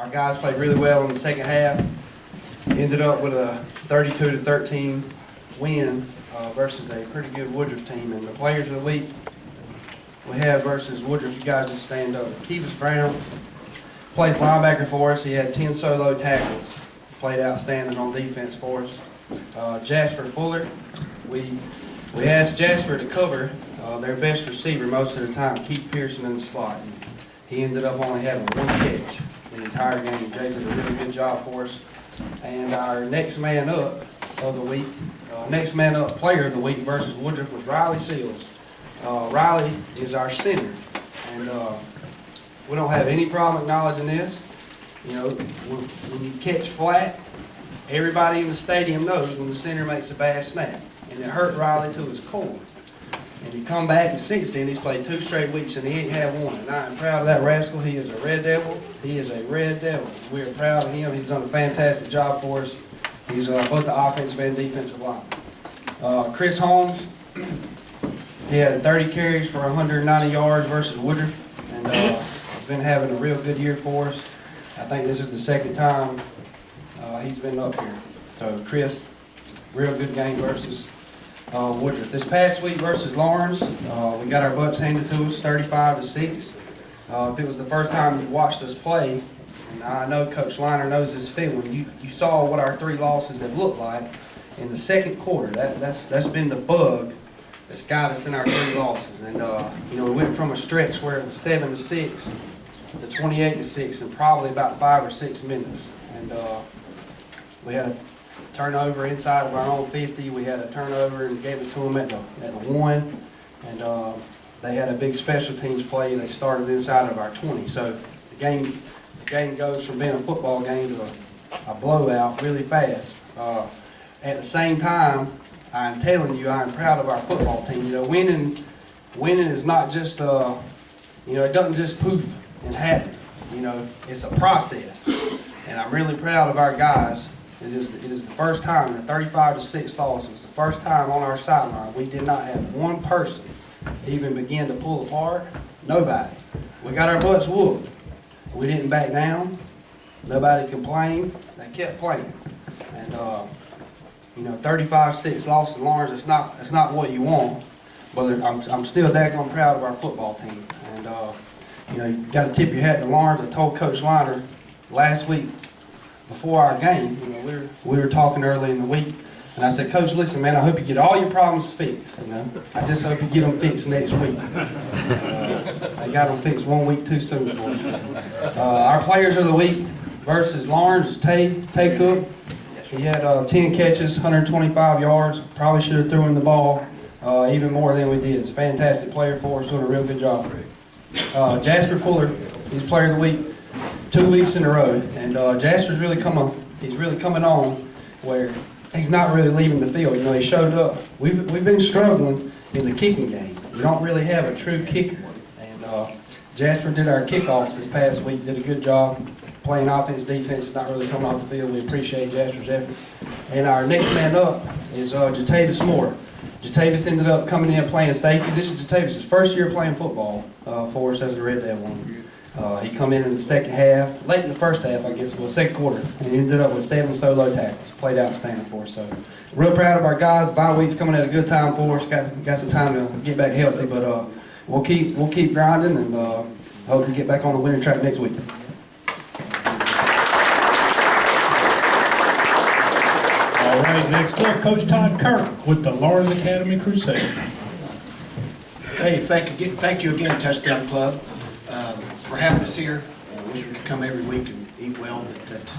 Our guys played really well in the second half. Ended up with a 32-13 win versus a pretty good Woodruff team. And the players of the week we have versus Woodruff, you guys just stand up. Kevis Brown plays linebacker for us. He had 10 solo tackles. Played outstanding on defense for us. Jasper Fuller, we asked Jasper to cover their best receiver most of the time, Keith Pearson in the slot. And he ended up only having one catch the entire game. Jay did a really good job for us. And our next man up of the week, next man up player of the week versus Woodruff was Riley Seals. Riley is our center, and we don't have any problem acknowledging this. You know, when you catch flat, everybody in the stadium knows when the center makes a bad snap, and it hurt Riley to his core. And he come back, and since then he's played 2 straight weeks, and he ain't had one. And I am proud of that rascal. He is a Red Devil. He is a Red Devil. We are proud of him. He's done a fantastic job for us. He's both the offensive and defensive line. Chris Holmes, he had 30 carries for 190 yards versus Woodruff, and he's been having a real good year for us. I think this is the second time he's been up here. So Chris, real good game versus Woodruff. This past week versus Laurens, we got our butts handed to us 35-6. If it was the first time you watched us play, and I know Coach Liner knows this feeling, you saw what our 3 losses have looked like in the second quarter. That's been the bug that's got us in our 3 losses. And you know, we went from a stretch where it was 7-6 to 28-6 in probably about 5 or 6 minutes. And we had a turnover inside of our own 50. We had a turnover and gave it to them at the 1. And they had a big special teams play. They started inside of our 20. So the game goes from being a football game to a blowout really fast. At the same time, I'm telling you, I'm proud of our football team. You know, winning is not just, you know, it doesn't just poof and happen. You know, it's a process. And I'm really proud of our guys. It is the first time in a 35-6 loss. It was the first time on our sideline we did not have one person even begin to pull apart. Nobody. We got our butts whooped. We didn't back down. Nobody complained. They kept playing. And you know, 35-6 loss to Laurens. It's not what you want, but I'm still daggone proud of our football team. And you know, you got to tip your hat to Laurens. I told Coach Liner last week before our game. You know, we were talking early in the week, and I said, Coach, listen, man, I hope you get all your problems fixed. You know, I just hope you get them fixed next week. I got them fixed 1 week too soon for us. Our players of the week versus Laurens is Tay Cook. He had 10 catches, 125 yards. Probably should have thrown the ball even more than we did. He's a fantastic player for us, doing a real good job. Jasper Fuller, he's player of the week 2 weeks in a row, and Jasper's really coming on where he's not really leaving the field. You know, he showed up. We've been struggling in the kicking game. We don't really have a true kicker, and Jasper did our kickoffs this past week. Did a good job playing offense, defense, not really coming off the field. We appreciate Jasper's effort. And our next man up is Jatavis Moore. Jatavis ended up coming in playing safety. This is Jatavis' first year playing football for us as a Red Devil. He come in the second half, late in the first half, I guess, well, second quarter, and he ended up with 7 solo tackles. Played outstanding for us. So, real proud of our guys. Bye week's coming at a good time for us. Got some time to get back healthy, but we'll keep grinding, and hope to get back on the winning track next week. All right, next up, Coach Todd Kirk with the Laurens Academy Crusade. Hey, thank you again, Touchdown Club, for having us here. I wish we could come every week and eat well, but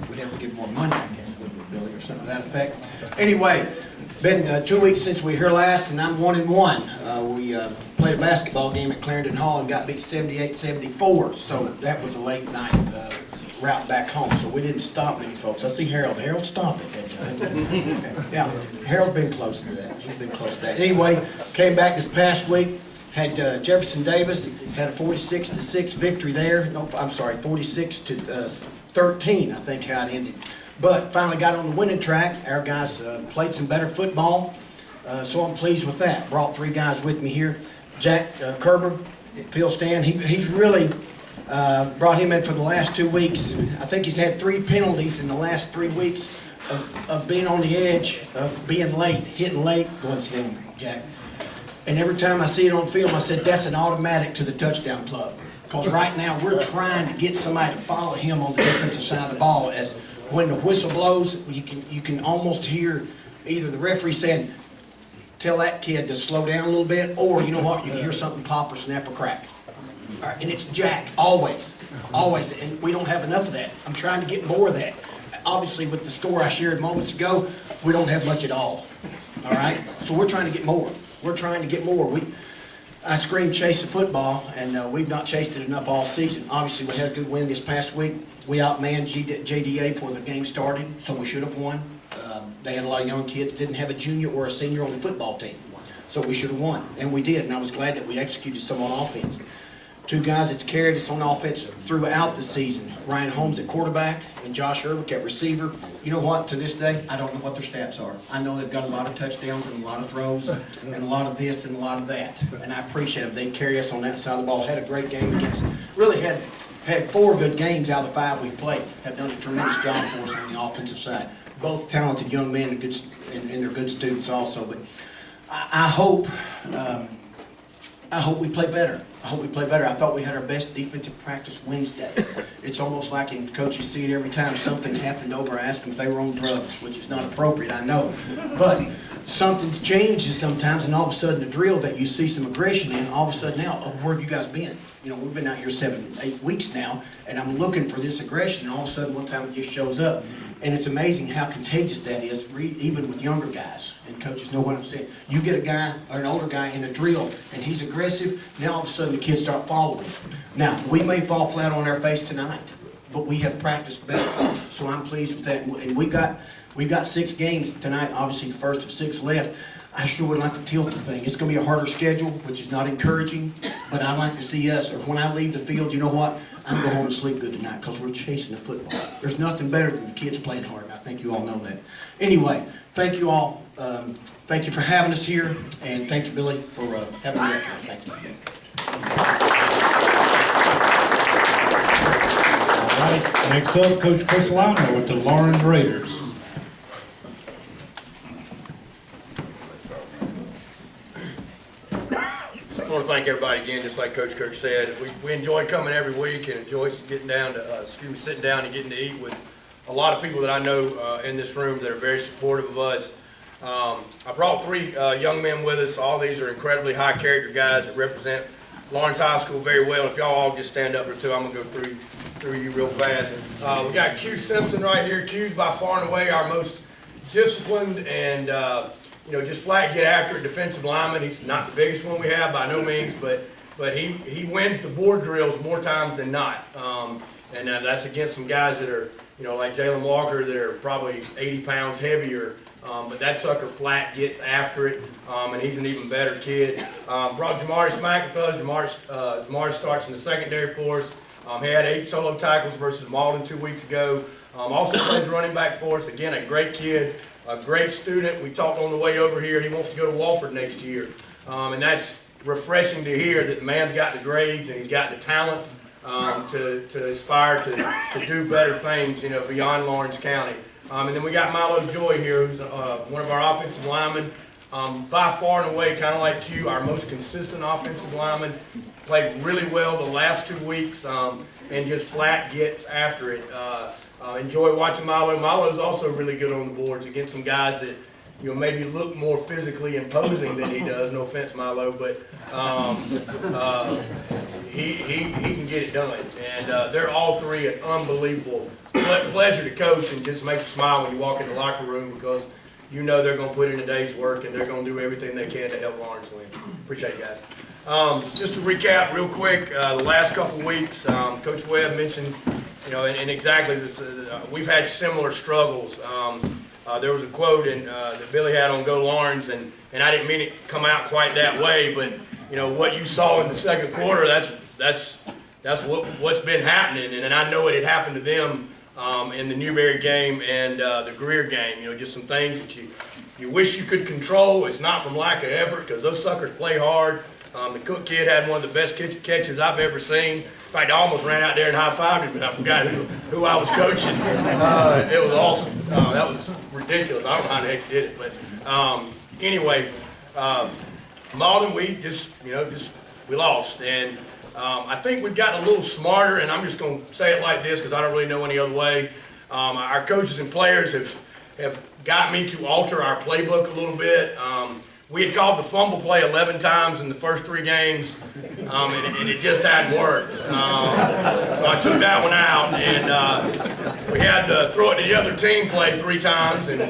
we'd have to get more money, I guess, wouldn't we, Billy, or something to that effect. Anyway, been 2 weeks since we were here last, and I'm 1-1. We played a basketball game at Clarendon Hall and got beat 78-74, so that was a late night route back home, so we didn't stop many folks. I see Harold. Harold, stop it. Okay. Yeah, Harold's been close to that. He's been close to that. Anyway, came back this past week, had Jefferson Davis, had a 46-6 victory there. No, I'm sorry, 46-13, I think how it ended. But finally got on the winning track. Our guys played some better football, so I'm pleased with that. Brought 3 guys with me here. Jack Kerber, Phil Stan, he's really Brought him in for the last 2 weeks. I think he's had 3 penalties in the last 3 weeks of being on the edge, of being late, hitting late. Go ahead and sit down, Jack. And every time I see it on film, I said, that's an automatic to the touchdown club. Because right now, we're trying to get somebody to follow him on the defensive side of the ball. As when the whistle blows, you can almost hear either the referee saying, tell that kid to slow down a little bit, or you know what, you can hear something pop or snap or crack. All right, and it's Jack, always, always, and we don't have enough of that. I'm trying to get more of that. Obviously, with the score I shared moments ago, we don't have much at all. All right, so we're trying to get more. We're trying to get more. I screamed chase the football, and we've not chased it enough all season. Obviously, we had a good win this past week. We outmanned JDA before the game started, so we should have won. They had a lot of young kids, didn't have a junior or a senior on the football team. So we should have won, and we did, and I was glad that we executed some on offense. 2 guys that's carried us on offense throughout the season, Ryan Holmes at quarterback and Josh Urbick at receiver. You know what, to this day, I don't know what their stats are. I know they've got a lot of touchdowns and a lot of throws and a lot of this and a lot of that, and I appreciate it. They carry us on that side of the ball. Had a great game against, really had 4 good games out of the 5 we've played. Have done a tremendous job for us on the offensive side. Both talented young men and they're good students also. But I hope we play better. I hope we play better. I thought we had our best defensive practice Wednesday. It's almost like, and Coach, you see it every time something happened over, I asked them if they were on drugs, which is not appropriate, I know. But something changes sometimes, and all of a sudden the drill that you see some aggression in, all of a sudden now, oh, where have you guys been? You know, we've been out here 7, 8 weeks now, and I'm looking for this aggression, and all of a sudden one time it just shows up. And it's amazing how contagious that is, even with younger guys. And coaches know what I'm saying. You get a guy, or an older guy in a drill, and he's aggressive, now all of a sudden the kids start following. Now, we may fall flat on our face tonight, but we have practiced better. So I'm pleased with that. And we got 6 games tonight, obviously the first of 6 left. I sure would like to tilt the thing. It's going to be a harder schedule, which is not encouraging, but I like to see us, or when I leave the field, you know what? I'm going home and sleep good tonight because we're chasing the football. There's nothing better than the kids playing hard, and I think you all know that. Anyway, thank you all. Thank you for having us here, and thank you, Billy, for having me up here. Thank you. All right, next up, Coach Chris Lima with the Laurens Raiders. I want to thank everybody again, just like Coach Kirk said. We enjoy coming every week and enjoy getting down to, sitting down and getting to eat with a lot of people that I know in this room that are very supportive of us. I brought 3 young men with us. All these are incredibly high character guys that represent Laurens High School very well. If y'all all just stand up or two, I'm gonna go through you real fast. We got Q Simpson right here. Q's by far and away our most disciplined and just flat get after it defensive lineman. He's not the biggest one we have by no means, but he wins the board drills more times than not. And that's against some guys that are, like Jalen Walker, that are probably 80 pounds heavier. But that sucker flat gets after it, and he's an even better kid. Brought Jamari Smack with us. Jamari starts in the secondary for us. He had 8 solo tackles versus Malden 2 weeks ago. Also plays running back for us. Again, a great kid. A great student. We talked on the way over here. He wants to go to Wofford next year. And that's refreshing to hear that the man's got the grades and he's got the talent to aspire to do better things, beyond Laurens County. And then we got Milo Joy here, who's one of our offensive linemen. By far and away, kind of like Q, our most consistent offensive lineman. Played really well the last 2 weeks and just flat gets after it. Enjoy watching Milo. Milo's also really good on the boards against some guys that maybe look more physically imposing than he does. No offense, Milo, but he can get it done. And they're all 3 an unbelievable pleasure to coach, and just make you smile when you walk in the locker room, because they're going to put in a day's work and they're going to do everything they can to help Laurens win. Appreciate it, guys. Just to recap real quick, the last couple of weeks, Coach Webb mentioned. And exactly this, we've had similar struggles. There was a quote that Billy had on Go Laurens, and I didn't mean it to come out quite that way, but what you saw in the second quarter, that's what's been happening, and I know it had happened to them in the Newberry game and the Greer game. Just some things that you you wish you could control. It's not from lack of effort, because those suckers play hard. The Cook kid had one of the best catches I've ever seen. In fact, I almost ran out there and high-fived him, and I forgot who I was coaching. It was awesome. That was ridiculous. I don't know how the heck he did it, but anyway, Malden, we we lost, and I think we've gotten a little smarter. And I'm just going to say it like this because I don't really know any other way. Our coaches and players have got me to alter our playbook a little bit. We had called the fumble play 11 times in the first 3 games, and it just hadn't worked. So I took that one out, and we had the throw it to the other team play 3 times, and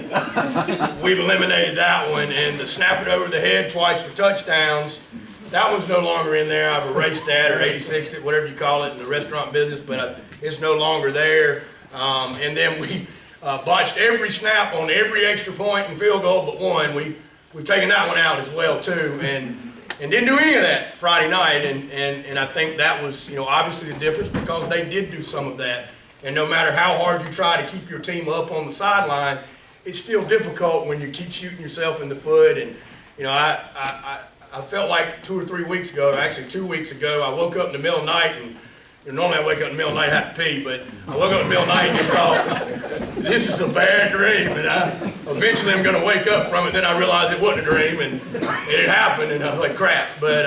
we've eliminated that one. And the snap it over the head twice for touchdowns, that one's no longer in there. I've erased that, or 86'd it, whatever you call it in the restaurant business, but it's no longer there. And then we botched every snap on every extra point and field goal but one. We've taken that one out as well too, and didn't do any of that Friday night, and I think that was obviously the difference, because they did do some of that. And no matter how hard you try to keep your team up on the sideline, it's still difficult when you keep shooting yourself in the foot. And I felt like 2 or 3 weeks ago, or actually 2 weeks ago, I woke up in the middle of the night, and normally I wake up in the middle of the night and have to pee, but I woke up in the middle of the night and just thought, this is a bad dream, and eventually I'm going to wake up from it. Then I realized it wasn't a dream, and it had happened, and I was like, crap. But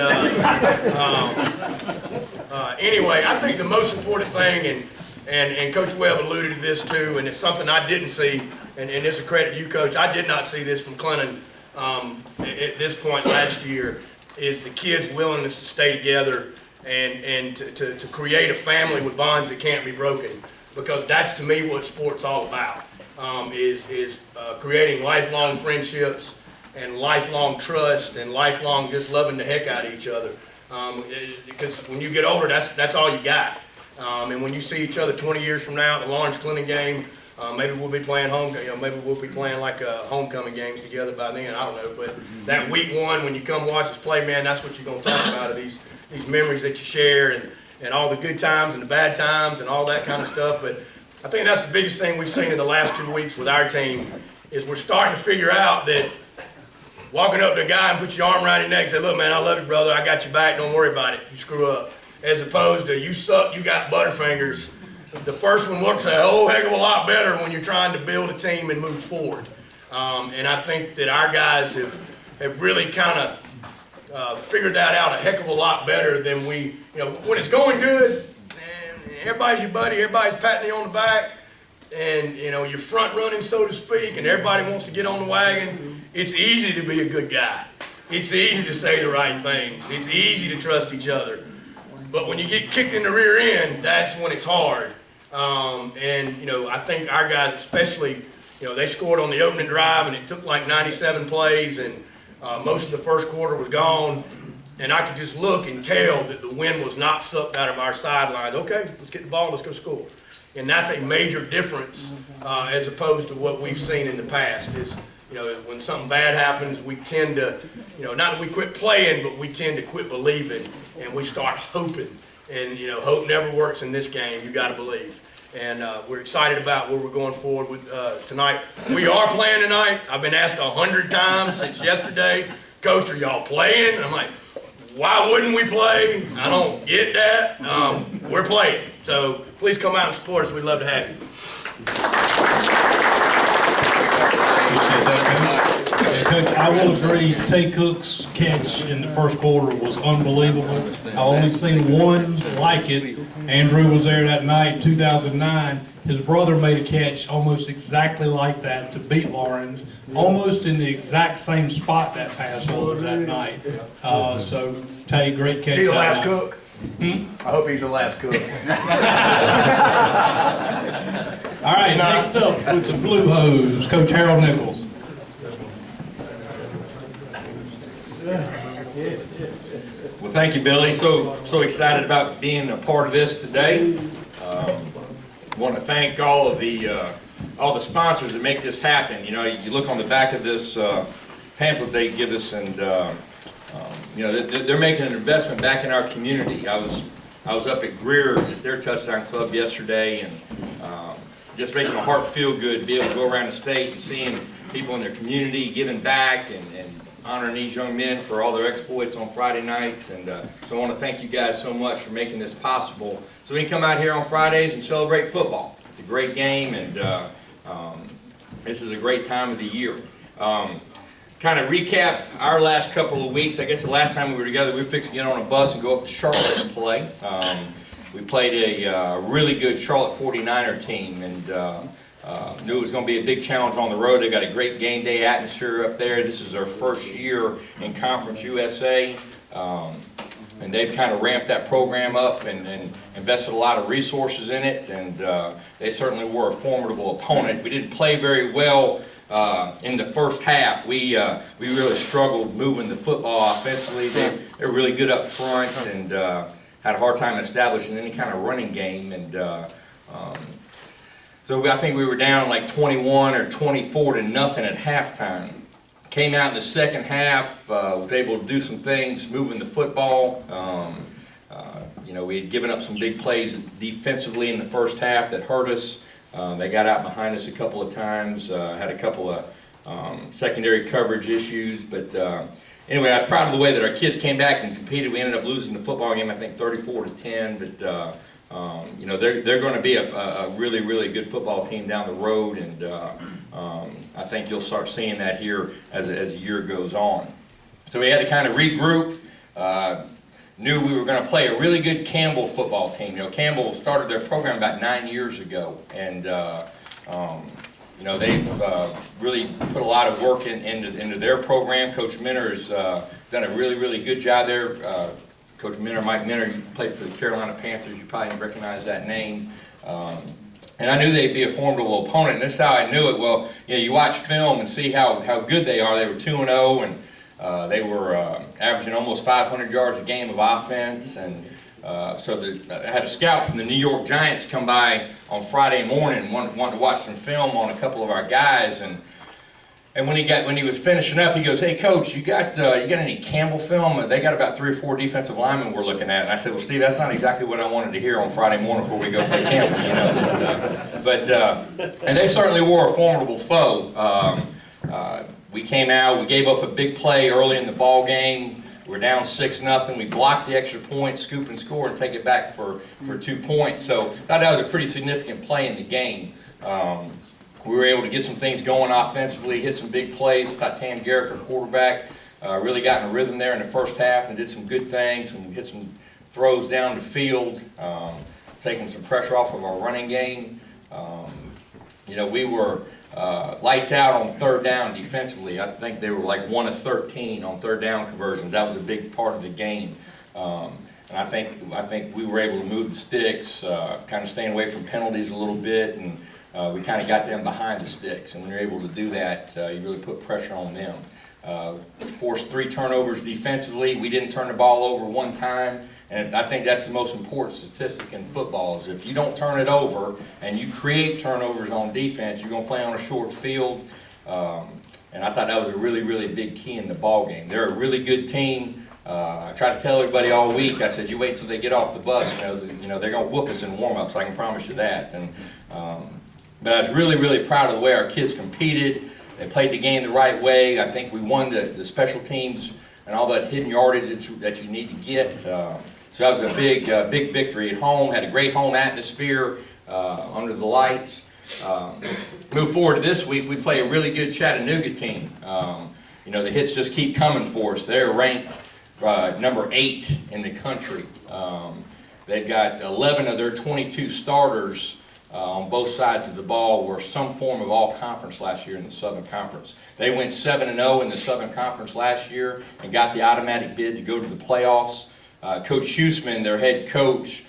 anyway, I think the most important thing, and Coach Webb alluded to this too, and it's something I didn't see, and it's a credit to you, Coach. I did not see this from Clennon at this point last year, is the kids' willingness to stay together and to create a family with bonds that can't be broken, because that's to me what sport's all about, is creating lifelong friendships and lifelong trust and lifelong just loving the heck out of each other, because when you get older, that's all you got. And when you see each other 20 years from now at the Laurens County game, maybe we'll be playing maybe we'll be playing like homecoming games together by then. I don't know, but that week 1 when you come watch us play, man, that's what you're gonna talk about, are these memories that you share, and all the good times and the bad times and all that kind of stuff. But I think that's the biggest thing we've seen in the last 2 weeks with our team, is we're starting to figure out that walking up to a guy and put your arm around his neck and say, look, man, I love you, brother, I got your back, don't worry about it if you screw up, as opposed to you suck, you got butterfingers. The first one looks a whole heck of a lot better when you're trying to build a team and move forward. And I think that our guys have really kind of figured that out a heck of a lot better than we, when it's going good, and everybody's your buddy, everybody's patting you on the back, and you're front running, so to speak, and everybody wants to get on the wagon. It's easy to be a good guy. It's easy to say the right things. It's easy to trust each other. But when you get kicked in the rear end, that's when it's hard. I think our guys especially, they scored on the opening drive, and it took like 97 plays, and most of the first quarter was gone, and I could just look and tell that the wind was not sucked out of our sidelines. Okay, let's get the ball, let's go score. And that's a major difference as opposed to what we've seen in the past. Is when something bad happens, we tend to, not that we quit playing, but we tend to quit believing, and we start hoping. And hope never works in this game. You got to believe. And we're excited about where we're going forward with tonight. We are playing tonight. I've been asked 100 times since yesterday, Coach, are y'all playing? And I'm like, why wouldn't we play? I don't get that. We're playing. So please come out and support us. We'd love to have you. Coach, I will agree, Tay Cook's catch in the first quarter was unbelievable. I only seen one like it. Andrew was there that night, 2009. His brother made a catch almost exactly like that to beat Laurens, almost in the exact same spot that pass was that night. So, Tay, great catch. He's the last cook? I hope he's the last cook. All right, next up with the Blue Hose, Coach Harold Nichols. Well, thank you, Billy. So excited about being a part of this today. Want to thank all the sponsors that make this happen. You look on the back of this pamphlet they give us, and they're making an investment back in our community. I was up at Greer at their touchdown club yesterday, and just making my heart feel good to be able to go around the state and seeing people in their community, giving back and honoring these young men for all their exploits on Friday nights. And so I want to thank you guys so much for making this possible. So we can come out here on Fridays and celebrate football. It's a great game, and this is a great time of the year. Kind of recap our last couple of weeks. I guess the last time we were together, we were fixing to get on a bus and go up to Charlotte and play. We played a really good Charlotte 49er team, and knew it was going to be a big challenge on the road. They got a great game day atmosphere up there. This is their first year in Conference USA, and they've kind of ramped that program up and invested a lot of resources in it, and they certainly were a formidable opponent. We didn't play very well in the first half. We really struggled moving the football offensively. They're really good up front, and had a hard time establishing any kind of running game, and so I think we were down like 21 or 24 to nothing at halftime. Came out in the second half, was able to do some things, moving the football. You know, we had given up some big plays defensively in the first half that hurt us. They got out behind us a couple of times, had a couple of secondary coverage issues, but anyway, I was proud of the way that our kids came back and competed. We ended up losing the football game, I think 34-10, but you know, they're going to be a really, really good football team down the road, and I think you'll start seeing that here as the year goes on. So we had to kind of regroup. Knew we were going to play a really good Campbell football team. You know, Campbell started their program about 9 years ago, and you know, they've really put a lot of work into their program. Coach Minter has done a really, really good job there. Coach Minter, Mike Minter, played for the Carolina Panthers. You probably recognize that name. And I knew they'd be a formidable opponent. And this is how I knew it. Well, you know, you watch film and see how good they are. They were 2-0, and they were averaging almost 500 yards a game of offense. And so I had a scout from the New York Giants come by on Friday morning and wanted to watch some film on a couple of our guys. And when he was finishing up, he goes, "Hey, Coach, you got any Campbell film?" They got about 3 or 4 defensive linemen we're looking at. And I said, "Well, Steve, that's not exactly what I wanted to hear on Friday morning before we go play Campbell, you know." And they certainly were a formidable foe. We came out, we gave up a big play early in the ball game. We're down 6-0. We blocked the extra point, scoop and score, and take it back for 2 points. So I thought that was a pretty significant play in the game. We were able to get some things going offensively, hit some big plays. I thought Tam Garrett, our quarterback, really got in a rhythm there in the first half and did some good things and hit some throws down the field, taking some pressure off of our running game. You know, we were lights out on third down defensively. I think they were like 1 of 13 on third down conversions. That was a big part of the game. And I think we were able to move the sticks, kind of staying away from penalties a little bit, and we kind of got them behind the sticks. And when you're able to do that, you really put pressure on them. Forced 3 turnovers defensively. We didn't turn the ball over 1 time. And I think that's the most important statistic in football is if you don't turn it over and you create turnovers on defense, you're going to play on a short field. And I thought that was a really, really big key in the ball game. They're a really good team. I try to tell everybody all week, I said, you wait till they get off the bus, you know they're going to whoop us in warm-ups, I can promise you that. And but I was really, really proud of the way our kids competed. They played the game the right way. I think we won the special teams and all that hidden yardage that you need to get. So that was a big victory at home. Had a great home atmosphere under the lights. Move forward to this week, we play a really good Chattanooga team. You know, the hits just keep coming for us. They're ranked number 8 in the country. They've got 11 of their 22 starters on both sides of the ball were some form of all-conference last year in the Southern Conference. They went 7-0 in the Southern Conference last year and got the automatic bid to go to the playoffs. Coach Huseman, their head coach,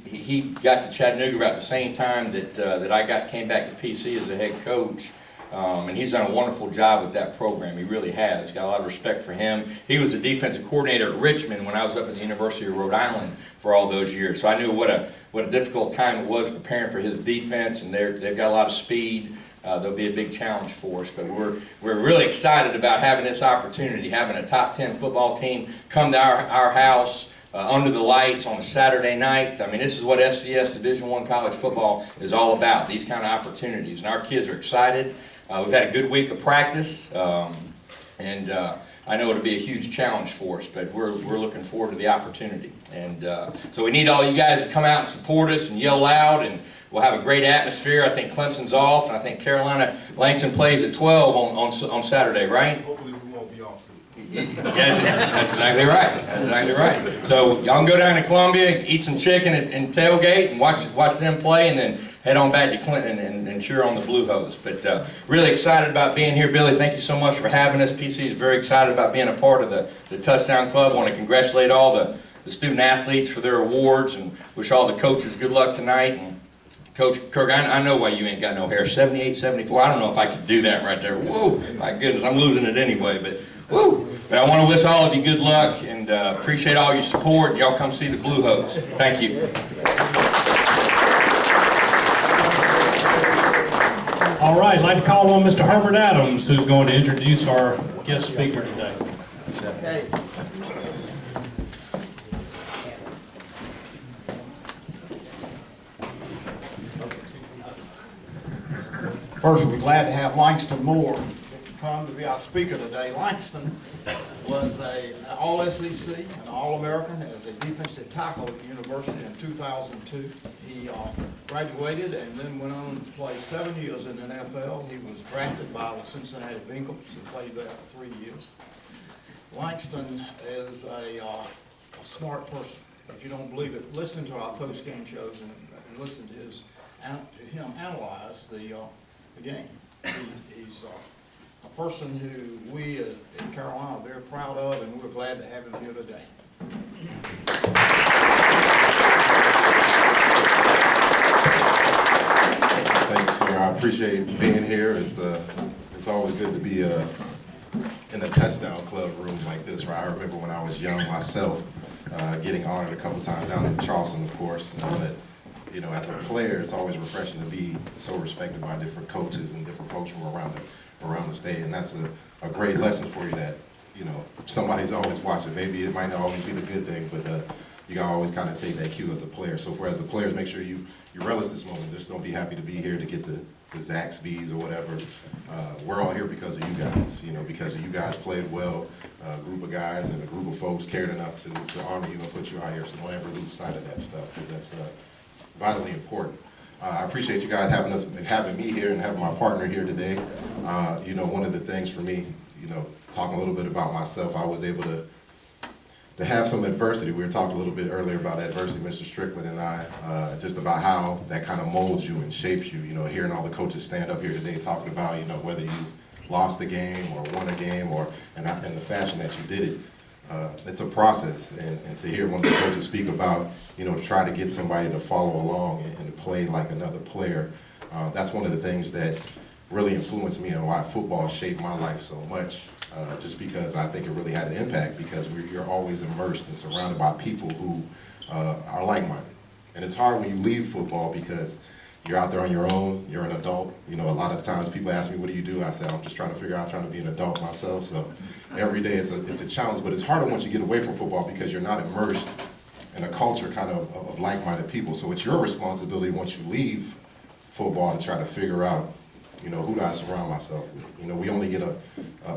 he got to Chattanooga about the same time that I came back to PC as a head coach. And he's done a wonderful job with that program. He really has. Got a lot of respect for him. He was the defensive coordinator at Richmond when I was up at the University of Rhode Island for all those years. So I knew what a difficult time it was preparing for his defense, and they've got a lot of speed. They'll be a big challenge for us. But we're really excited about having this opportunity, having a top 10 football team come to our house under the lights on a Saturday night. I mean, this is what FCS Division I college football is all about, these kind of opportunities. And our kids are excited. We've had a good week of practice, and I know it'll be a huge challenge for us, but we're looking forward to the opportunity. And so we need all you guys to come out and support us and yell loud, and we'll have a great atmosphere. I think Clemson's off, and I think Langston plays at 12 on Saturday, right? Hopefully we won't be off too. Yeah, that's exactly right. That's exactly right. So y'all can go down to Columbia, eat some chicken and tailgate, and watch them play, and then head on back to Clinton and cheer on the Blue Hose. But really excited about being here, Billy. Thank you so much for having us. PC is very excited about being a part of the Touchdown Club. I want to congratulate all the student athletes for their awards, and wish all the coaches good luck tonight. And Coach Kirk, I know why you ain't got no hair. 78, 74. I don't know if I could do that right there. Whoa, my goodness, I'm losing it anyway. But woo! But I want to wish all of you good luck, and appreciate all your support. Y'all come see the Blue Hose. Thank you. All right, I'd like to call on Mr. Herbert Adams, who's going to introduce our guest speaker today. First, we're glad to have Langston Moore come to be our speaker today. Langston was an All-SEC, an All-American as a defensive tackle at the university in 2002. He graduated and then went on to play 7 years in the NFL. He was drafted by the Cincinnati Bengals and played there for 3 years. Langston is a smart person. If you don't believe it, listen to our post-game shows and listen to him analyze the game. He's a person who we in Carolina are very proud of, and we're glad to have him here today. Thank you, sir. I appreciate being here. It's always good to be in a touchdown club room like this, right? I remember when I was young myself, getting honored a couple times down in Charleston, of course. But you know, as a player, it's always refreshing to be so respected by different coaches and different folks from around the state, and that's a great lesson for you that, you know, somebody's always watching. Maybe it might not always be the good thing, but you gotta always kind of take that cue as a player. So as a player, make sure you relish this moment. Just don't be happy to be here to get the Zaxby's or whatever. We're all here because of you guys, you know, because you guys played well. A group of guys and a group of folks cared enough to honor you and put you out here, so don't ever lose sight of that stuff, because that's vitally important. I appreciate you guys having me here and having my partner here today. You know, one of the things for me, you know, talking a little bit about myself, I was able to have some adversity. We were talking a little bit earlier about adversity, Mr. Strickland and I, just about how that kind of molds you and shapes you. You know, hearing all the coaches stand up here today talking about, you know, whether you lost a game or won a game or in the fashion that you did it. It's a process, and to hear one of the coaches speak about, you know, to try to get somebody to follow along and to play like another player, that's one of the things that really influenced me and why football shaped my life so much, just because I think it really had an impact, because you're always immersed and surrounded by people who are like-minded. And it's hard when you leave football because you're out there on your own, you're an adult. You know, a lot of times people ask me, what do you do? I say, I'm just trying to figure out, trying to be an adult myself. So every day it's a challenge, but it's harder once you get away from football because you're not immersed in a culture kind of like-minded people. So it's your responsibility once you leave football to try to figure out, you know, who do I surround myself with? You know, we only get a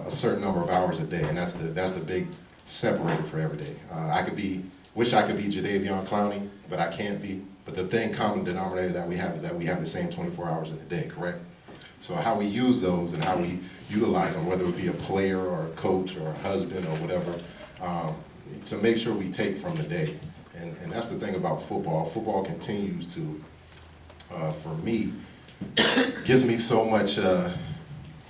certain number of hours a day, and that's the big separator for every day. Wish I could be Jadeveon Clowney, but I can't be. But the common denominator that we have is that we have the same 24 hours in a day, correct? So how we use those and how we utilize them, whether it be a player or a coach or a husband or whatever, to make sure we take from the day. And that's the thing about football. Football continues to, for me, gives me so much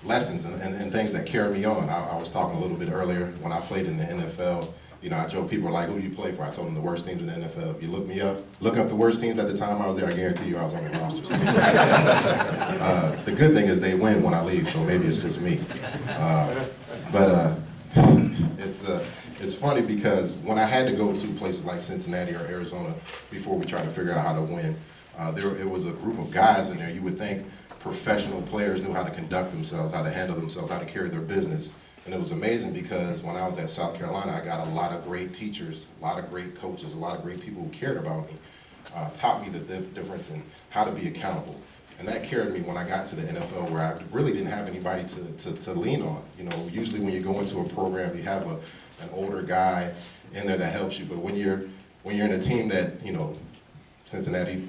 lessons and things that carry me on. I was talking a little bit earlier when I played in the NFL. You know, I joke, people are like, who do you play for? I told them the worst teams in the NFL. If you look up the worst teams at the time I was there, I guarantee you I was on the roster. The good thing is they win when I leave, so maybe it's just me. It's funny because when I had to go to places like Cincinnati or Arizona before we tried to figure out how to win, it was a group of guys in there. You would think professional players knew how to conduct themselves, how to handle themselves, how to carry their business. And it was amazing because when I was at South Carolina, I got a lot of great teachers, a lot of great coaches, a lot of great people who cared about me, taught me the difference in how to be accountable. And that carried me when I got to the NFL, where I really didn't have anybody to lean on. You know, usually when you go into a program, you have an older guy in there that helps you. But when you're in a team that, you know, Cincinnati,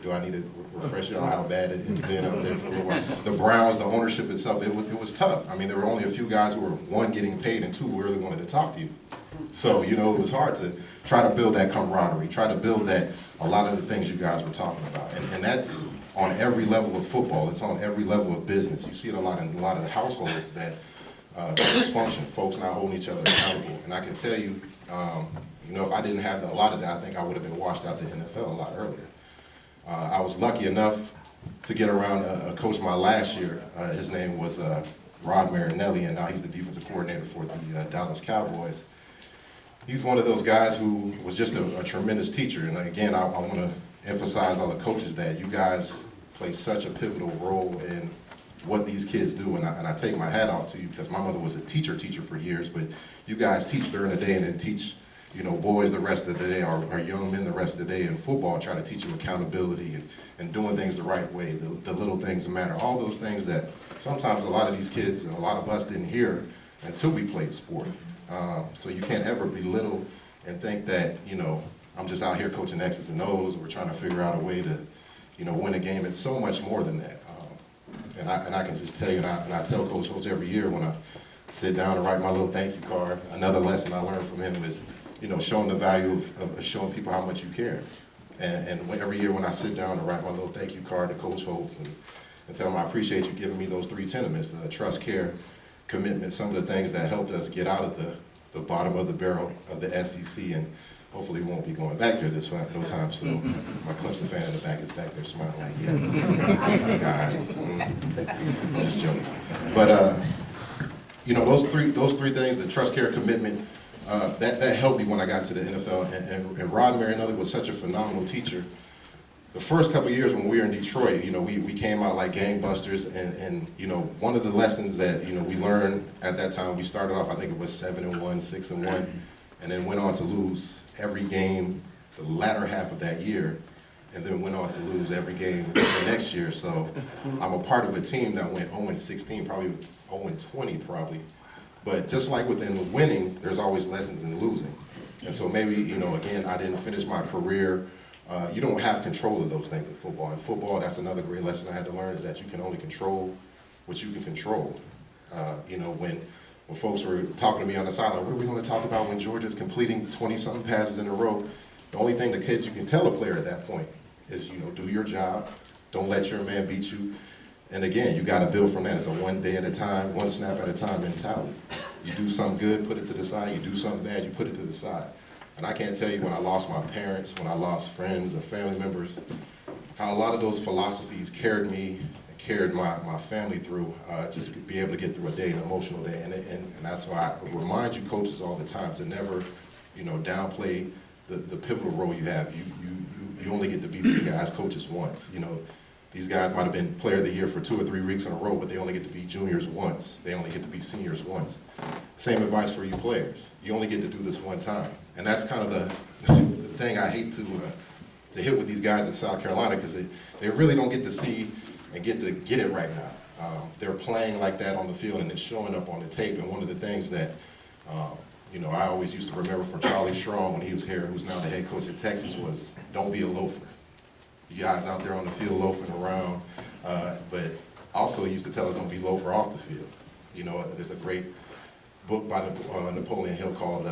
do I need to refresh you on how bad it's been out there for a little while? The Browns, the ownership itself, it was tough. I mean, there were only a few guys who were, one, getting paid, and two, who really wanted to talk to you. So, you know, it was hard to try to build that camaraderie, try to build that, a lot of the things you guys were talking about. And that's on every level of football. It's on every level of business. You see it a lot in a lot of the households that dysfunction, folks not holding each other accountable. And I can tell you, you know, if I didn't have a lot of that, I think I would have been washed out the NFL a lot earlier. I was lucky enough to get around a coach my last year. His name was Rod Marinelli, and now he's the defensive coordinator for the Dallas Cowboys. He's one of those guys who was just a tremendous teacher. And again, I want to emphasize all the coaches that you guys play such a pivotal role in what these kids do. And I take my hat off to you, because my mother was a teacher for years, but you guys teach during the day and then teach, you know, boys the rest of the day, or young men the rest of the day in football, try to teach them accountability and doing things the right way, the little things that matter, all those things that sometimes a lot of these kids and a lot of us didn't hear until we played sport. So you can't ever belittle and think that, you know, I'm just out here coaching X's and O's, we're trying to figure out a way to, you know, win a game. It's so much more than that. And I can just tell you, and I tell Coach Holtz every year when I sit down and write my little thank you card, another lesson I learned from him is, you know, showing the value of showing people how much you care. And every year when I sit down and write my little thank you card to Coach Holtz and tell him I appreciate you giving me those 3 tenements, trust, care, commitment, some of the things that helped us get out of the bottom of the barrel of the SEC, and hopefully we won't be going back there this no time soon. My Clemson fan in the back is back there smiling like, yes, guys. I'm just joking. But, you know, those three things, the trust, care, commitment, that helped me when I got to the NFL. And Rod Marinelli was such a phenomenal teacher. The first couple of years when we were in Detroit, you know, we came out like gangbusters, and you know, one of the lessons that, you know, we learned at that time, we started off, I think it was 7-1, 6-1, and then went on to lose every game the latter half of that year, and then went on to lose every game the next year. So I'm a part of a team that went 0-16, probably 0-20 probably. But just like within winning, there's always lessons in losing. And so maybe, you know, again, I didn't finish my career. You don't have control of those things in football. In football, that's another great lesson I had to learn, is that you can only control what you can control. You know, when folks were talking to me on the sideline, what are we going to talk about when Georgia's completing 20-something passes in a row? The only thing the kids you can tell a player at that point is, you know, do your job. Don't let your man beat you. And again, you got to build from that. It's a one day at a time, one snap at a time mentality. You do something good, put it to the side. You do something bad, you put it to the side. And I can't tell you, when I lost my parents, when I lost friends or family members, how a lot of those philosophies carried me and carried my family through, just to be able to get through a day, an emotional day. And that's why I remind you coaches all the time to never, you know, downplay the pivotal role you have. You only get to be these guys coaches once. You know, these guys might have been player of the year for 2 or 3 weeks in a row, but they only get to be juniors once. They only get to be seniors once. Same advice for you players. You only get to do this one time. And that's kind of the thing I hate to hit with these guys in South Carolina, because they really don't get to see and get it right now. They're playing like that on the field, and it's showing up on the tape. And one of the things that, you know, I always used to remember from Charlie Strong when he was here, who's now the head coach at Texas, was don't be a loafer. You guys out there on the field loafing around, but also he used to tell us don't be loafer off the field. You know, there's a great book by Napoleon Hill called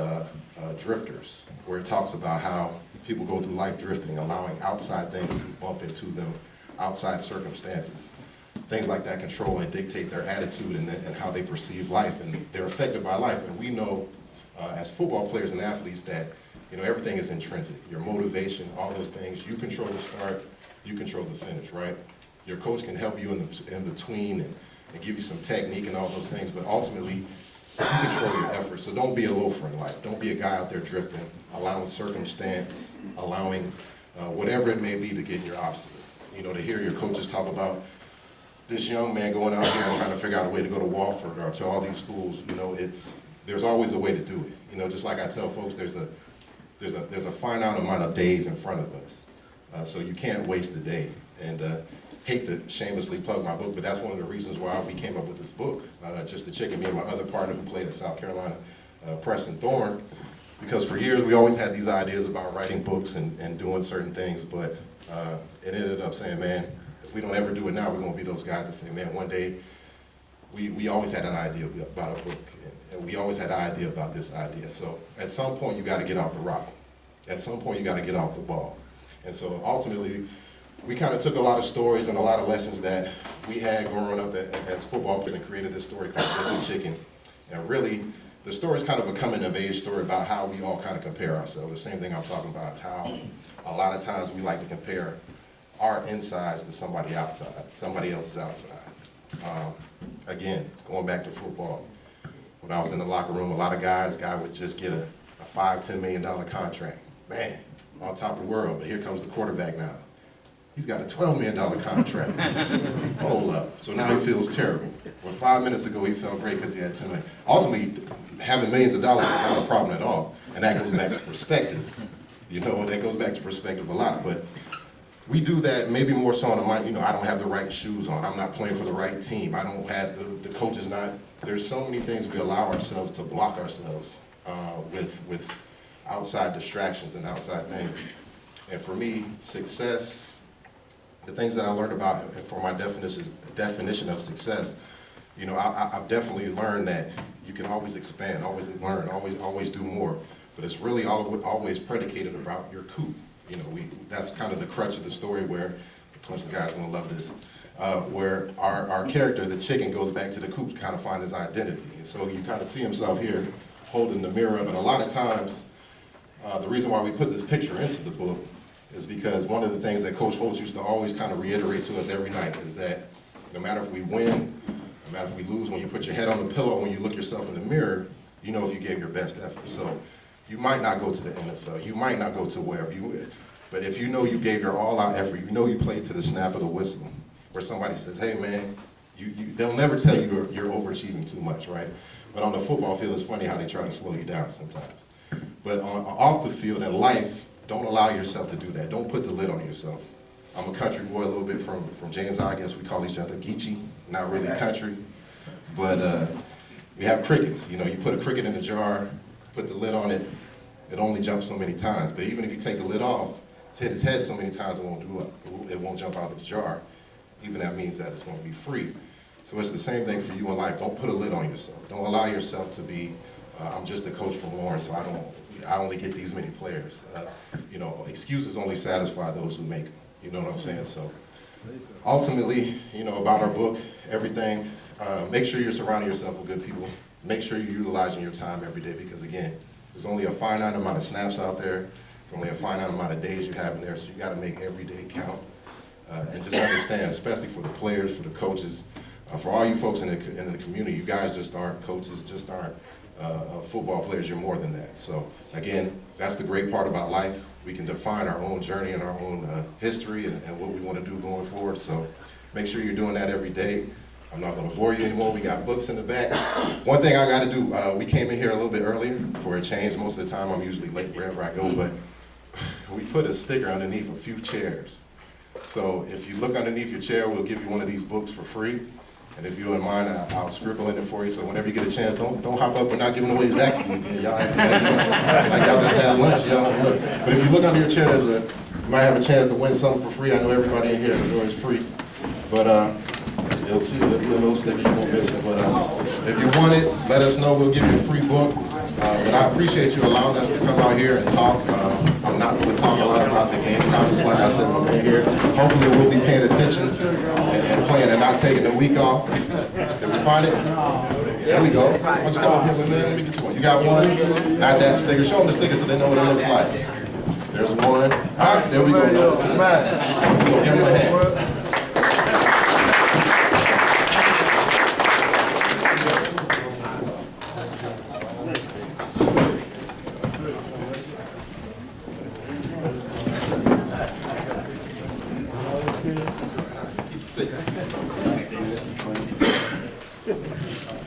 Drifters, where it talks about how people go through life drifting, allowing outside things to bump into them, outside circumstances. Things like that control and dictate their attitude and how they perceive life, and they're affected by life. And we know as football players and athletes that, you know, everything is intrinsic. Your motivation, all those things, you control the start, you control the finish, right? Your coach can help you in between and give you some technique and all those things, but ultimately, you control your efforts. So don't be a loafer in life. Don't be a guy out there drifting, allowing circumstance, allowing whatever it may be to get in your obstacle. You know, to hear your coaches talk about this young man going out here and trying to figure out a way to go to Wofford or to all these schools, you know, there's always a way to do it. You know, just like I tell folks, there's a finite amount of days in front of us. So you can't waste a day. And hate to shamelessly plug my book, but that's one of the reasons why we came up with this book, Just the Chicken, me and my other partner who played at South Carolina, Preston Thorne, because for years we always had these ideas about writing books and doing certain things, but it ended up saying, man, if we don't ever do it now, we're gonna be those guys that say, man, one day, we always had an idea about a book, and we always had an idea about this idea. So at some point, you gotta get off the rock. At some point, you gotta get off the ball. And so ultimately, we kind of took a lot of stories and a lot of lessons that we had growing up as football players and created this story called Just the Chicken. And really, the story's kind of a coming of age story about how we all kind of compare ourselves. The same thing I'm talking about, how a lot of times we like to compare our insides to somebody outside, somebody else's outside. Again, going back to football, when I was in the locker room, a lot of guys, guy would just get a $5–10 million contract. Man, on top of the world, but here comes the quarterback now. He's got a $12 million contract. Hold up. So now he feels terrible. When 5 minutes ago he felt great because he had $10 million. Ultimately, having millions of dollars is not a problem at all. And that goes back to perspective. You know, that goes back to perspective a lot. But we do that maybe more so on the mind, you know, I don't have the right shoes on. I'm not playing for the right team. I don't have, the coach is not, there's so many things we allow ourselves to block ourselves with outside distractions and outside things. And for me, success, the things that I learned about, and for my definition of success, you know, I've definitely learned that you can always expand, always learn, always do more. But it's really always predicated about your coop. You know, that's kind of the crutch of the story where, the Clemson guys are gonna love this, where our character, the chicken, goes back to the coop to kind of find his identity. And so you kind of see himself here holding the mirror up. And a lot of times, the reason why we put this picture into the book is because one of the things that Coach Holtz used to always kind of reiterate to us every night is that no matter if we win, no matter if we lose, when you put your head on the pillow, when you look yourself in the mirror, you know if you gave your best effort. So you might not go to the NFL, you might not go to wherever you would, but if you know you gave your all-out effort, you know you played to the snap of the whistle, where somebody says, hey man, they'll never tell you you're overachieving too much, right? But on the football field, it's funny how they try to slow you down sometimes. But off the field in life, don't allow yourself to do that. Don't put the lid on yourself. I'm a country boy a little bit from James. I guess we call each other Geechee, not really country. But we have crickets. You know, you put a cricket in a jar, put the lid on it, it only jumps so many times. But even if you take the lid off, it's hit its head so many times it won't jump out of the jar. Even that means that it's going to be free. So it's the same thing for you in life. Don't put a lid on yourself. Don't allow yourself to be, I'm just a coach from Laurens, so I only get these many players. You know, excuses only satisfy those who make them. You know what I'm saying? So ultimately, you know, about our book, everything, make sure you're surrounding yourself with good people. Make sure you're utilizing your time every day because, again, there's only a finite amount of snaps out there. There's only a finite amount of days you have in there, so you got to make every day count. And just understand, especially for the players, for the coaches, for all you folks in the community, you guys just aren't coaches, just aren't football players, you're more than that. So again, that's the great part about life. We can define our own journey and our own history and what we want to do going forward. So make sure you're doing that every day. I'm not going to bore you anymore. We got books in the back. One thing I got to do, we came in here a little bit earlier for a change. Most of the time I'm usually late wherever I go, but we put a sticker underneath a few chairs. So if you look underneath your chair, we'll give you one of these books for free. And if you don't mind, I'll scribble in it for you. So whenever you get a chance, don't hop up. We're not giving away Zaxby's again. Y'all like y'all just had lunch. Y'all don't look. But if you look under your chair, you might have a chance to win something for free. I know everybody in here enjoys free. But you'll see there'll be a little sticker you won't miss it. But if you want it, let us know. We'll give you a free book. But I appreciate you allowing us to come out here and talk. I'm not going to talk a lot about the game. Just like I said, we're in here. Hopefully we'll be paying attention and playing and not taking a week off. Did we find it? There we go. Why don't you come up here, man? Let me get you one. You got one? Not that sticker. Show them the sticker so they know what it looks like. There's one. Ah, there we go. Number two. Go, give them a hand.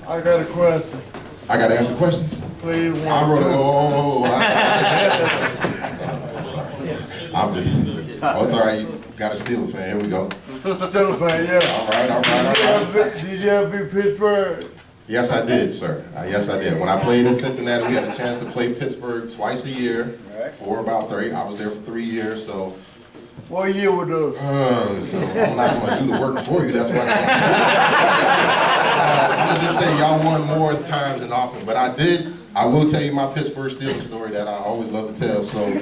I got a question. I got to answer questions? Please. I wrote it. I'm sorry. I'm just, it's all right. Got a Steelers fan, here we go. Still a fan, yeah. All right, all right, all right. Did you ever be Pittsburgh? Yes, I did, sir. Yes, I did. When I played in Cincinnati, we had a chance to play Pittsburgh twice a year for about 3. I was there for 3 years, so. What year was those? So I'm not going to do the work for you. That's why. I'm gonna just say y'all won more times than often, but I will tell you my Pittsburgh Steelers story that I always love to tell. So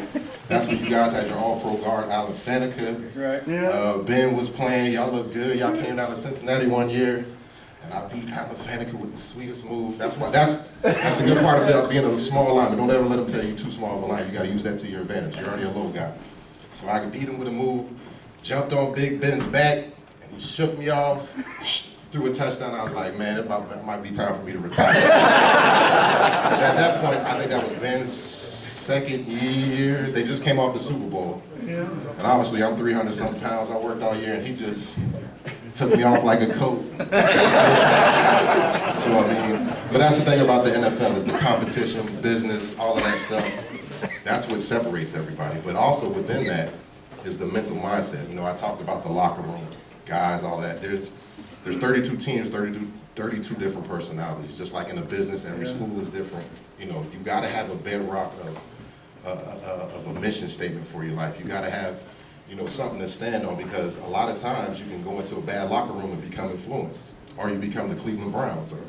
that's when you guys had your All-Pro guard, Alan Faneca. Right. Yeah. Ben was playing. Y'all looked good. Y'all came down to Cincinnati one year. And I beat Alan Faneca with the sweetest move. That's the good part about being a small lineman. Don't ever let them tell you too small of a line. You got to use that to your advantage. You're already a low guy. So I could beat him with a move, jumped on Big Ben's back, and he shook me off, threw a touchdown. I was like, man, it might be time for me to retire. At that point, I think that was Ben's second year. They just came off the Super Bowl. Yeah. And obviously, I'm 300-something pounds. I worked all year, and he just took me off like a coat. So, I mean, but that's the thing about the NFL is the competition, business, all of that stuff. That's what separates everybody. But also within that is the mental mindset. You know, I talked about the locker room, guys, all that. There's 32 teams, 32 different personalities. Just like in a business, every school is different. You know, you got to have a bedrock of a mission statement for your life. You got to have, you know, something to stand on, because a lot of times you can go into a bad locker room and become influenced, or you become the Cleveland Browns or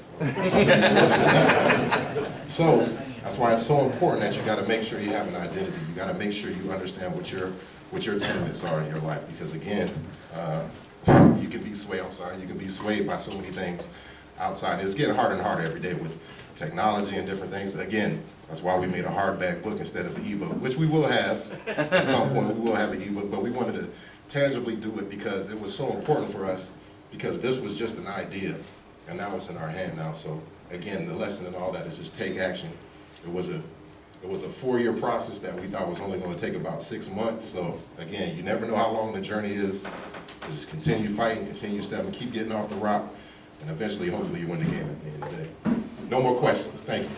something like that. So that's why it's so important that you got to make sure you have an identity. You got to make sure you understand what your tenets are in your life, because again, you can be swayed. You can be swayed by so many things outside. It's getting harder and harder every day with technology and different things. Again, that's why we made a hardback book instead of the ebook, which we will have at some point. We will have an ebook, but we wanted to tangibly do it because it was so important for us, because this was just an idea, and now it's in our hand now. So again, the lesson in all that is just take action. It was a 4-year process that we thought was only going to take about 6 months. So again, you never know how long the journey is. Just continue fighting, continue stepping, keep getting off the rock, and eventually, hopefully, you win the game at the end of the day. No more questions. Thank you.